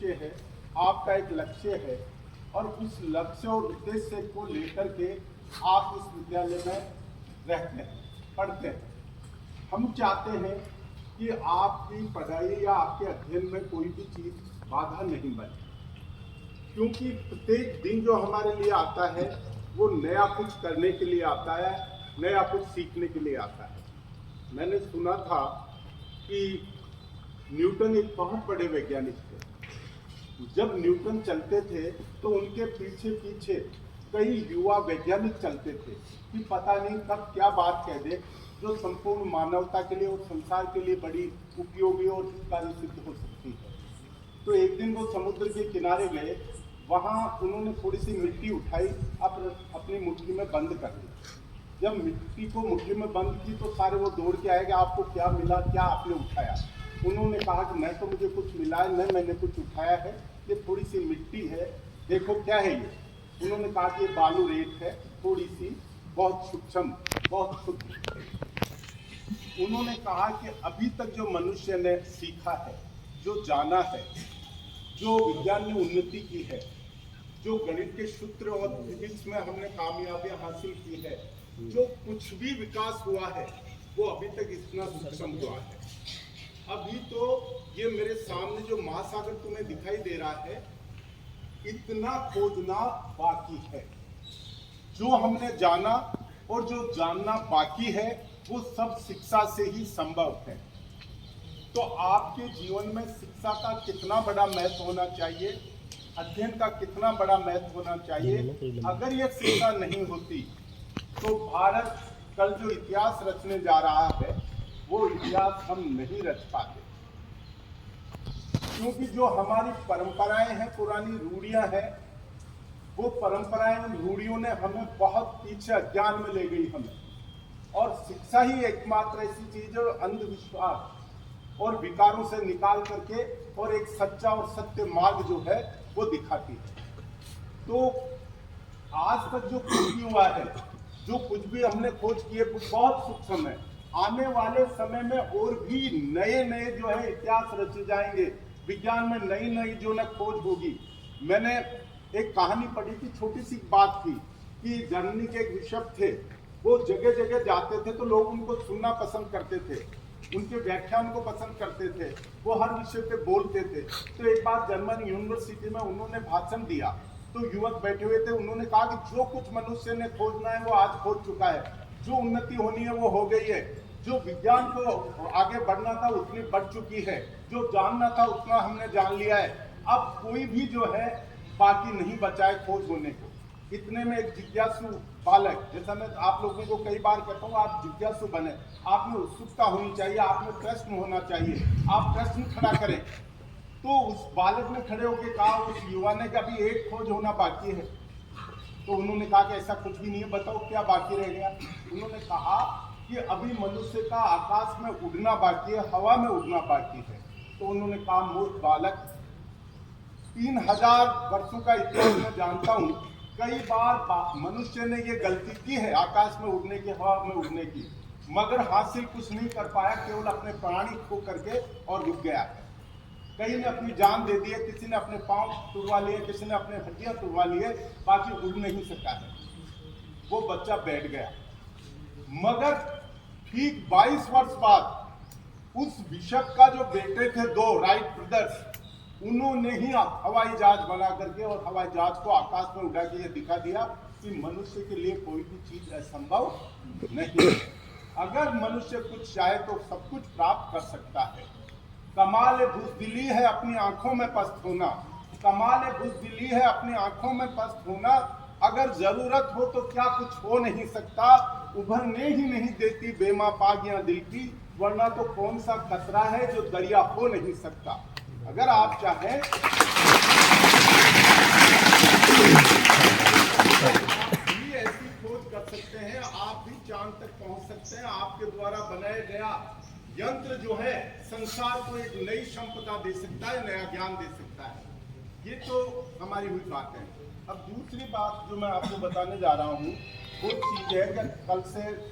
उद्देश्य है, आपका एक लक्ष्य है और उस लक्ष्य और उद्देश्य को लेकर के आप इस विद्यालय में रहते हैं, पढ़ते हैं। हम चाहते हैं कि आपकी पढ़ाई या आपके अध्ययन में कोई भी चीज़ बाधा नहीं बने, क्योंकि प्रत्येक दिन जो हमारे लिए आता है वो नया कुछ करने के लिए आता है, नया कुछ सीखने के लिए आता है। मैंने सुना था कि न्यूटन एक बहुत बड़े वैज्ञानिक थे। जब न्यूटन चलते थे तो उनके पीछे पीछे कई युवा वैज्ञानिक चलते थे कि पता नहीं कब क्या बात कह दे जो संपूर्ण मानवता के लिए और संसार के लिए बड़ी उपयोगी और हितकारी सिद्ध हो सकती है। तो एक दिन वो समुद्र के किनारे गए, वहाँ उन्होंने थोड़ी सी मिट्टी उठाई, अपनी मुट्ठी में बंद कर दी। जब मिट्टी को मुट्ठी में बंद की तो सारे वो दौड़ के आएगा, आपको क्या मिला, क्या आपने उठाया? उन्होंने कहा कि मैं तो मुझे कुछ मिला है, नहीं मैंने कुछ उठाया है, ये थोड़ी सी मिट्टी है, देखो क्या है ये। उन्होंने कहा कि ये बालू रेत है, थोड़ी सी, बहुत सूक्ष्म, बहुत शुद्ध। उन्होंने कहा कि अभी तक जो मनुष्य ने सीखा है, जो जाना है, जो विज्ञान ने उन्नति की है, जो गणित के सूत्र और फिजिक्स में हमने कामयाबियां हासिल की है, जो कुछ भी विकास हुआ है वो अभी तक इतना सूक्ष्म हुआ है। अभी तो ये मेरे सामने जो महासागर तुम्हें दिखाई दे रहा है, इतना खोजना बाकी है। जो हमने जाना और जो जानना बाकी है वो सब शिक्षा से ही संभव है। तो आपके जीवन में शिक्षा का कितना बड़ा महत्व होना चाहिए, अध्ययन का कितना बड़ा महत्व होना चाहिए। अगर ये शिक्षा नहीं होती तो भारत कल जो इतिहास रचने जा रहा है वो इतिहास हम नहीं रच पाते, क्योंकि जो हमारी परंपराएं हैं, पुरानी रूढ़ियां हैं, वो परंपराएं और रूढ़ियों ने हमें बहुत पीछे अज्ञान में ले गई हमें। और शिक्षा ही एकमात्र ऐसी चीज है अंधविश्वास और विकारों से निकाल करके और एक सच्चा और सत्य मार्ग जो है वो दिखाती है। तो आज तक जो कुछ भी हुआ है, जो कुछ भी हमने खोज किए वो बहुत सूक्ष्म है। आने वाले समय में और भी नए नए जो है इतिहास रचे जाएंगे, विज्ञान में नई नई जो है खोज होगी। मैंने एक कहानी पढ़ी थी, छोटी सी बात थी कि जर्मनी के एक बिशप थे, वो जगह जगह जाते थे तो लोग उनको सुनना पसंद करते थे, उनके व्याख्यान को पसंद करते थे, वो हर विषय पे बोलते थे। तो एक बार जर्मन यूनिवर्सिटी में उन्होंने भाषण दिया तो युवक बैठे हुए थे, उन्होंने कहा कि जो कुछ मनुष्य ने खोजना है वो आज खोज चुका है, जो उन्नति होनी है वो हो गई है, जो विज्ञान को आगे बढ़ना था उतनी बढ़ चुकी है, जो जानना था उतना हमने जान लिया है, अब कोई भी जो है बाकी नहीं बचा है खोज होने को। इतने में एक जिज्ञासु बालक, जैसा मैं आप लोगों को कई बार कहता हूँ, आप जिज्ञासु बने, आप में उत्सुकता होनी चाहिए, आप में प्रश्न होना चाहिए, आप प्रश्न खड़ा करें। तो उस बालक ने खड़े होकर कहा, उस युवा ने, कि अभी एक खोज होना बाकी है। तो उन्होंने कहा कि ऐसा कुछ भी नहीं है, बताओ क्या बाकी रह गया। उन्होंने कहा कि अभी मनुष्य का आकाश में उड़ना बाकी है, हवा में उड़ना बाकी है। तो उन्होंने कहा, मूर्ख बालक, 3000 वर्षों का इतिहास मैं जानता हूँ, कई बार मनुष्य ने ये गलती की है आकाश में उड़ने की, हवा में उड़ने की, मगर हासिल कुछ नहीं कर पाया, केवल अपने प्राणी खो करके और रुक गया है। कई ने अपनी जान दे दी है, किसी ने अपने पांव तुड़वा लिए, किसी ने अपने हड्डियां तुड़वा लिए, बाकी उड़ नहीं सका है। वो बच्चा बैठ गया। मगर ठीक 22 वर्ष बाद उस बिशप का जो बेटे थे, 2 राइट ब्रदर्स, उन्होंने ही हवाई जहाज बना करके और हवाई जहाज को आकाश में उड़ा के ये दिखा दिया कि मनुष्य के लिए कोई भी चीज असंभव नहीं है। अगर मनुष्य कुछ चाहे तो सब कुछ प्राप्त कर सकता है। कमाल बुज़दिली है अपनी आंखों में पस्त होना, कमाल बुज़दिली है अपनी आंखों में पस्त होना। अगर जरूरत हो तो क्या कुछ हो नहीं सकता, उभरने ही नहीं देती बेमापागियां दिल की, वरना तो कौन सा खतरा है जो दरिया हो नहीं सकता। अगर आप चाहें भी ऐसी खोज कर सकते हैं, आप भी चांद तक पहुंच सकते हैं। आपके द्वारा बनाया गया यंत्र जो है संसार को एक नई संपदा दे सकता है, नया ज्ञान दे सकता है। ये तो हमारी हुई बात है। अब दूसरी बात जो मैं आपको बताने जा रहा हूँ वो चीज है कि कल से